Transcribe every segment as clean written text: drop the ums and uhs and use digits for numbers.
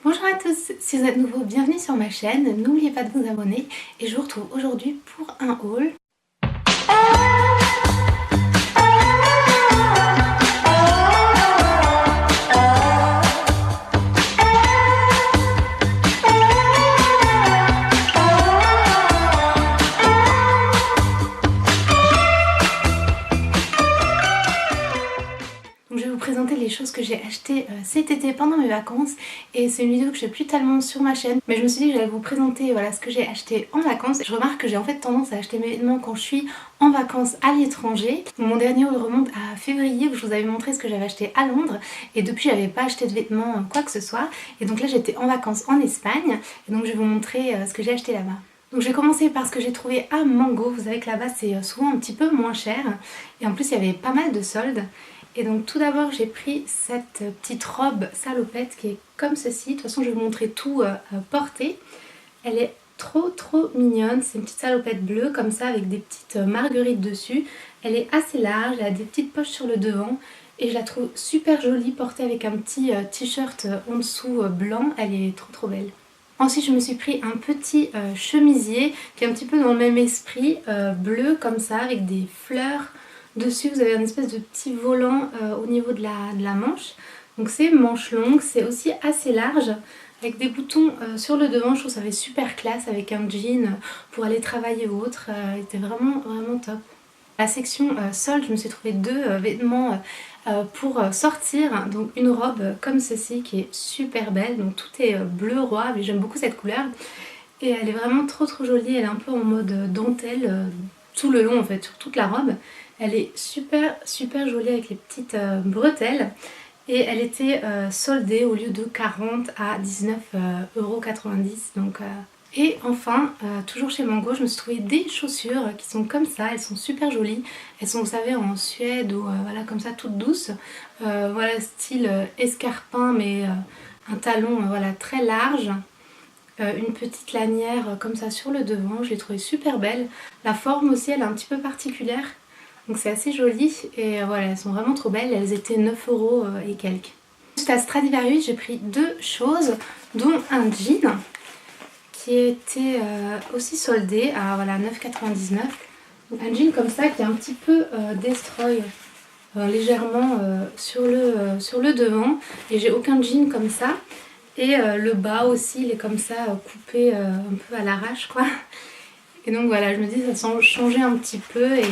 Bonjour à tous, si vous êtes nouveau, bienvenue sur ma chaîne, n'oubliez pas de vous abonner et je vous retrouve aujourd'hui pour un haul. Donc je vais vous présenter les choses que j'ai achetées cet été pendant mes vacances et c'est une vidéo que je fais plus tellement sur ma chaîne, mais je me suis dit que j'allais vous présenter ce que j'ai acheté en vacances. Je remarque que j'ai en fait tendance à acheter mes vêtements quand je suis en vacances à l'étranger. Mon dernier haul remonte à février où je vous avais montré ce que j'avais acheté à Londres et depuis j'avais pas acheté de vêtements quoi que ce soit, et donc là j'étais en vacances en Espagne et donc je vais vous montrer ce que j'ai acheté là-bas. Donc je vais commencer par ce que j'ai trouvé à Mango. Vous savez que là-bas c'est souvent un petit peu moins cher et en plus il y avait pas mal de soldes. Et donc tout d'abord j'ai pris cette petite robe salopette qui est comme ceci. De toute façon je vais vous montrer tout porté. Elle est trop mignonne. C'est une petite salopette bleue comme ça avec des petites marguerites dessus. Elle est assez large, elle a des petites poches sur le devant. Et je la trouve super jolie portée avec un petit t-shirt en dessous blanc. Elle est trop belle. Ensuite je me suis pris un petit chemisier qui est un petit peu dans le même esprit, bleu comme ça avec des fleurs. Dessus vous avez un espèce de petit volant au niveau de la manche. Donc c'est manche longue, c'est aussi assez large avec des boutons sur le devant. Je trouve que ça fait super classe avec un jean pour aller travailler ou autre. C'était vraiment top. La section solde, je me suis trouvé deux vêtements pour sortir. Donc une robe comme ceci qui est super belle. Donc tout est bleu roi, mais j'aime beaucoup cette couleur. Et elle est vraiment trop jolie. Elle est un peu en mode dentelle tout le long en fait, sur toute la robe. Elle est super jolie avec les petites bretelles. Et elle était soldée au lieu de 40 à 19,90 €. Donc, Et enfin, toujours chez Mango, je me suis trouvé des chaussures qui sont comme ça. Elles sont super jolies. Elles sont, vous savez, en suède ou voilà, comme ça, toutes douces. Voilà, style escarpin, mais un talon voilà, très large. Une petite lanière comme ça sur le devant. Je l'ai trouvée super belle. La forme aussi, elle est un petit peu particulière. Donc c'est assez joli et voilà, elles sont vraiment trop belles. Elles étaient 9 € et quelques. Juste à Stradivarius, j'ai pris deux choses, dont un jean qui était aussi soldé à voilà, 9,99 €. Un jean comme ça qui est un petit peu destroy légèrement sur le devant. Et j'ai aucun jean comme ça. Et le bas aussi, il est comme ça coupé un peu à l'arrache quoi. Et donc voilà, je me dis ça changeait un petit peu et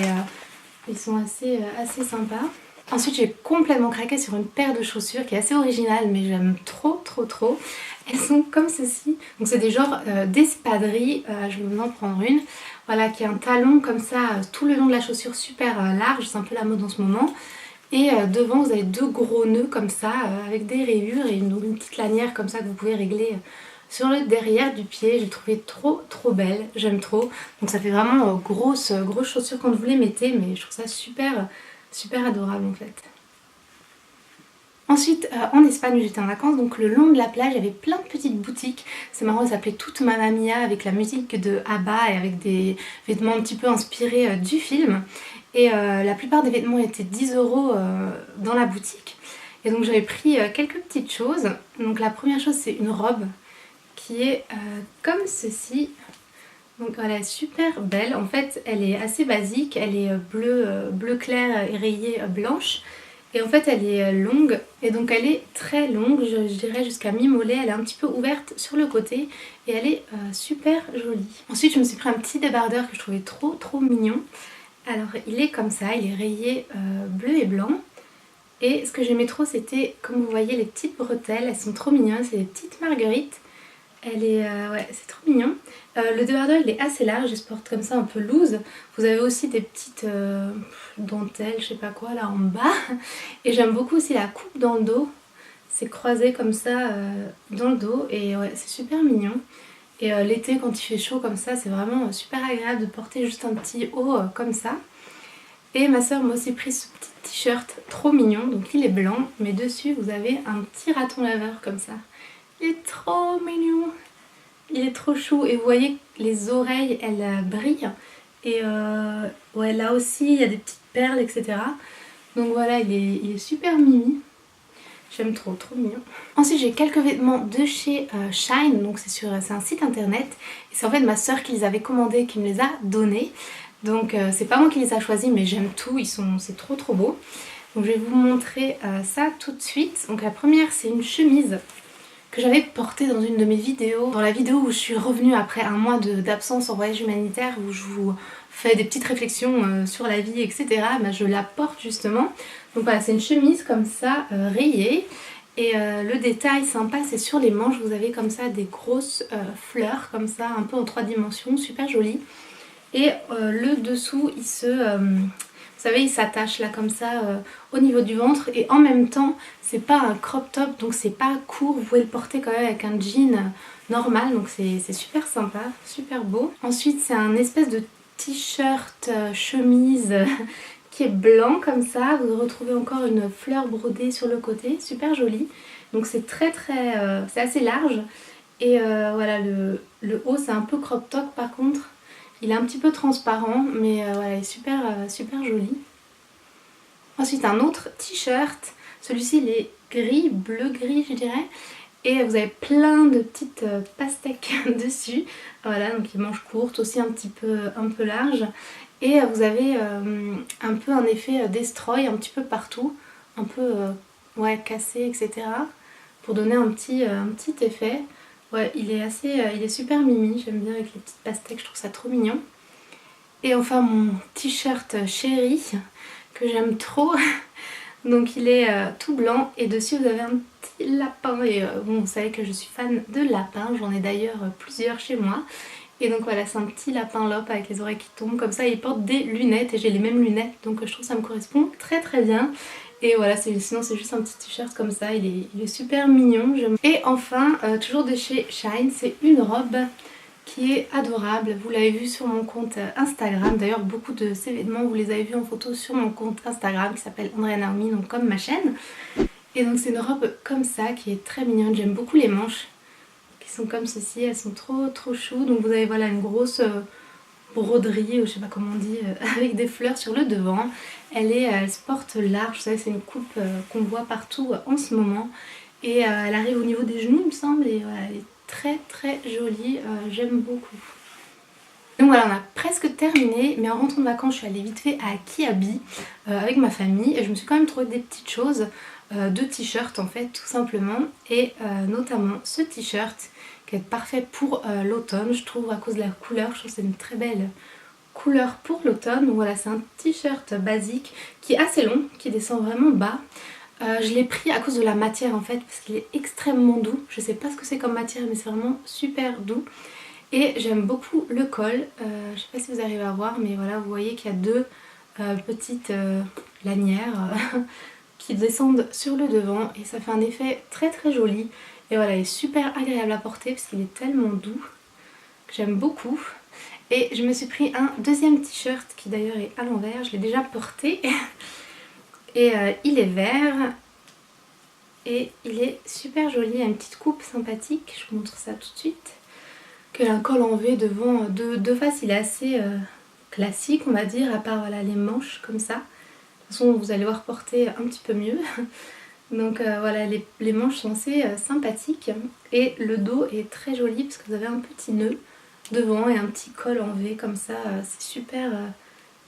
ils sont assez sympas. Ensuite j'ai complètement craqué sur une paire de chaussures qui est assez originale mais j'aime trop. Elles sont comme ceci. Donc c'est des genres d'espadrilles, je vais vous en prendre une. Voilà, qui a un talon comme ça tout le long de la chaussure super large, c'est un peu la mode en ce moment. Et devant vous avez deux gros nœuds comme ça avec des rayures et une petite lanière comme ça que vous pouvez régler sur le derrière du pied. J'ai trouvé trop belle, j'aime trop. Donc ça fait vraiment grosse chaussure quand vous les mettez, mais je trouve ça super adorable en fait. Ensuite en Espagne où j'étais en vacances, donc le long de la plage il y avait plein de petites boutiques. C'est marrant, ça s'appelait Toute Mamma Mia avec la musique de ABBA et avec des vêtements un petit peu inspirés du film. Et la plupart des vêtements étaient 10 € dans la boutique. Et donc j'avais pris quelques petites choses. Donc la première chose c'est une robe qui est comme ceci. Donc voilà, super belle. En fait elle est assez basique, elle est bleu clair et rayée blanche. Et en fait elle est longue et donc elle est très longue, je dirais jusqu'à mi-mollet. Elle est un petit peu ouverte sur le côté et elle est super jolie. Ensuite je me suis pris un petit débardeur que je trouvais trop mignon. Alors il est comme ça, il est rayé bleu et blanc. Et ce que j'aimais trop c'était, comme vous voyez, les petites bretelles, elles sont trop mignonnes, c'est des petites marguerites. Elle est, ouais, c'est trop mignon. Le débardeur il est assez large, il se porte comme ça un peu loose. Vous avez aussi des petites dentelles, je sais pas quoi là en bas. Et j'aime beaucoup aussi la coupe dans le dos. C'est croisé comme ça dans le dos et ouais, c'est super mignon. Et l'été quand il fait chaud comme ça, c'est vraiment super agréable de porter juste un petit haut comme ça. Et ma soeur m'a aussi pris ce petit t-shirt trop mignon, donc il est blanc, mais dessus vous avez un petit raton laveur comme ça. Il est trop mignon, il est trop chou et vous voyez les oreilles elles brillent et ouais, là aussi il y a des petites perles etc. Donc voilà, il est super mimi. J'aime trop, trop mignon. Ensuite j'ai quelques vêtements de chez Shine, donc c'est un site internet. Et c'est en fait ma soeur qui les avait commandés, qui me les a donnés. Donc c'est pas moi qui les a choisis mais j'aime tout, c'est trop trop beau. Donc je vais vous montrer ça tout de suite. Donc la première c'est une chemise que j'avais portée dans une de mes vidéos. Dans la vidéo où je suis revenue après un mois d'absence en voyage humanitaire, où je vous fais des petites réflexions sur la vie etc. Bah, je la porte justement. Donc voilà, c'est une chemise comme ça rayée. Et le détail sympa c'est sur les manches, vous avez comme ça des grosses fleurs comme ça, un peu en 3 dimensions, super joli. Et le dessous il vous savez, il s'attache là comme ça au niveau du ventre. Et en même temps, c'est pas un crop top, donc c'est pas court. Vous pouvez le porter quand même avec un jean normal, donc c'est super sympa, super beau. Ensuite, c'est un espèce de t-shirt chemise qui est blanc comme ça. Vous retrouvez encore une fleur brodée sur le côté, super jolie. Donc c'est c'est assez large. Et voilà, le haut c'est un peu crop top par contre. Il est un petit peu transparent, mais voilà, il est super joli. Ensuite un autre t-shirt, celui-ci il est gris, bleu-gris je dirais. Et vous avez plein de petites pastèques dessus. Voilà, donc il manche courte, aussi un peu large. Et vous avez un peu un effet destroy un petit peu partout. Un peu ouais, cassé, etc. Pour donner un petit effet. Ouais, il est super mimi, j'aime bien avec les petites pastèques, je trouve ça trop mignon. Et enfin mon t-shirt chéri, que j'aime trop. Donc il est tout blanc et dessus vous avez un petit lapin. Et bon, vous savez que je suis fan de lapins, j'en ai d'ailleurs plusieurs chez moi. Et donc voilà, c'est un petit lapin lope avec les oreilles qui tombent comme ça. Il porte des lunettes et j'ai les mêmes lunettes, donc je trouve que ça me correspond très bien. Et voilà, sinon c'est juste un petit t-shirt comme ça, il est super mignon. Et enfin, toujours de chez Shine, c'est une robe qui est adorable. Vous l'avez vu sur mon compte Instagram. D'ailleurs, beaucoup de ces vêtements, vous les avez vus en photo sur mon compte Instagram qui s'appelle Andrea Naomi, donc comme ma chaîne. Et donc c'est une robe comme ça qui est très mignonne. J'aime beaucoup les manches qui sont comme ceci, elles sont trop chou. Donc vous avez voilà une grosse broderie, ou je sais pas comment on dit, avec des fleurs sur le devant. Elle se porte large, vous savez c'est une coupe qu'on voit partout en ce moment. Et elle arrive au niveau des genoux il me semble, et voilà, elle est très jolie, j'aime beaucoup. Donc voilà, on a presque terminé, mais en rentrant de vacances je suis allée vite fait à Kiabi avec ma famille et je me suis quand même trouvé des petites choses, de t-shirts en fait tout simplement, et notamment ce t-shirt qui est parfait pour l'automne je trouve, à cause de la couleur. Je trouve que c'est une très belle couleur pour l'automne. Voilà, c'est un t-shirt basique qui est assez long, qui descend vraiment bas. Je l'ai pris à cause de la matière en fait, parce qu'il est extrêmement doux. Je sais pas ce que c'est comme matière mais c'est vraiment super doux. Et j'aime beaucoup le col, je sais pas si vous arrivez à voir mais voilà, vous voyez qu'il y a deux petites lanières qui descendent sur le devant et ça fait un effet très joli. Et voilà, il est super agréable à porter parce qu'il est tellement doux que j'aime beaucoup. Et je me suis pris un deuxième t-shirt qui d'ailleurs est à l'envers, je l'ai déjà porté. Et il est vert et il est super joli, il a une petite coupe sympathique, je vous montre ça tout de suite. Il a un col en V devant, de face il est assez classique on va dire, à part voilà, les manches comme ça. De toute façon vous allez voir porter un petit peu mieux. Donc voilà, les manches sont assez sympathiques et le dos est très joli parce que vous avez un petit nœud devant et un petit col en V comme ça, c'est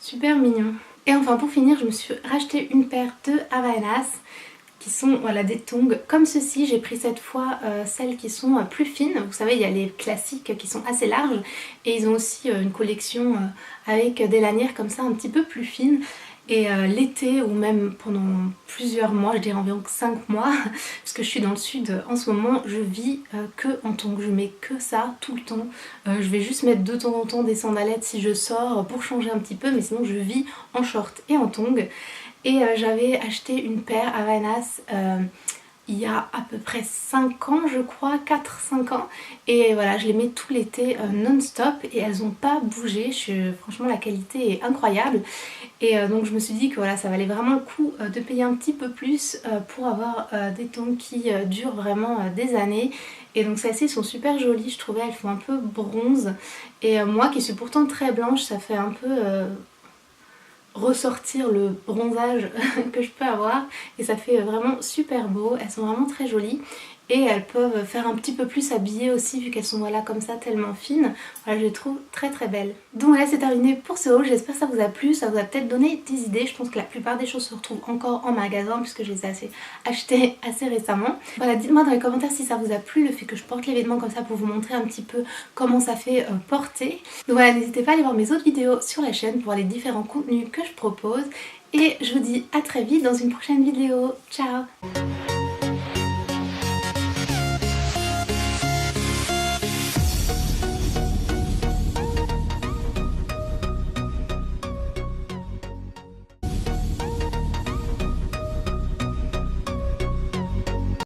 super mignon. Et enfin pour finir, je me suis racheté une paire de Havaianas qui sont voilà, des tongs comme ceci. J'ai pris cette fois celles qui sont plus fines. Vous savez, il y a les classiques qui sont assez larges et ils ont aussi une collection avec des lanières comme ça un petit peu plus fines. Et l'été ou même pendant plusieurs mois, je dirais environ 5 mois, parce que je suis dans le sud en ce moment, je vis que en tongs, je mets que ça tout le temps. Je vais juste mettre de temps en temps des sandalettes si je sors pour changer un petit peu, mais sinon je vis en short et en tongs. Et j'avais acheté une paire Havaianas il y a à peu près 5 ans je crois, 4-5 ans. Et voilà, je les mets tout l'été non-stop et elles n'ont pas bougé. Franchement la qualité est incroyable. Et donc je me suis dit que voilà, ça valait vraiment le coup de payer un petit peu plus pour avoir des tongs qui durent vraiment des années. Et donc celles-ci sont super jolies, je trouvais, elles font un peu bronze. Et moi qui suis pourtant très blanche, ça fait un peu... ressortir le bronzage que je peux avoir et ça fait vraiment super beau. Elles sont vraiment très jolies et elles peuvent faire un petit peu plus habillées aussi vu qu'elles sont voilà comme ça tellement fines. Voilà, je les trouve très très belles. Donc voilà, c'est terminé pour ce haul. J'espère que ça vous a plu, ça vous a peut-être donné des idées. Je pense que la plupart des choses se retrouvent encore en magasin puisque je les ai achetées assez récemment. Voilà, dites-moi dans les commentaires si ça vous a plu, le fait que je porte les vêtements comme ça pour vous montrer un petit peu comment ça fait porter. Donc voilà, n'hésitez pas à aller voir mes autres vidéos sur la chaîne pour voir les différents contenus que je propose. Et je vous dis à très vite dans une prochaine vidéo. Ciao!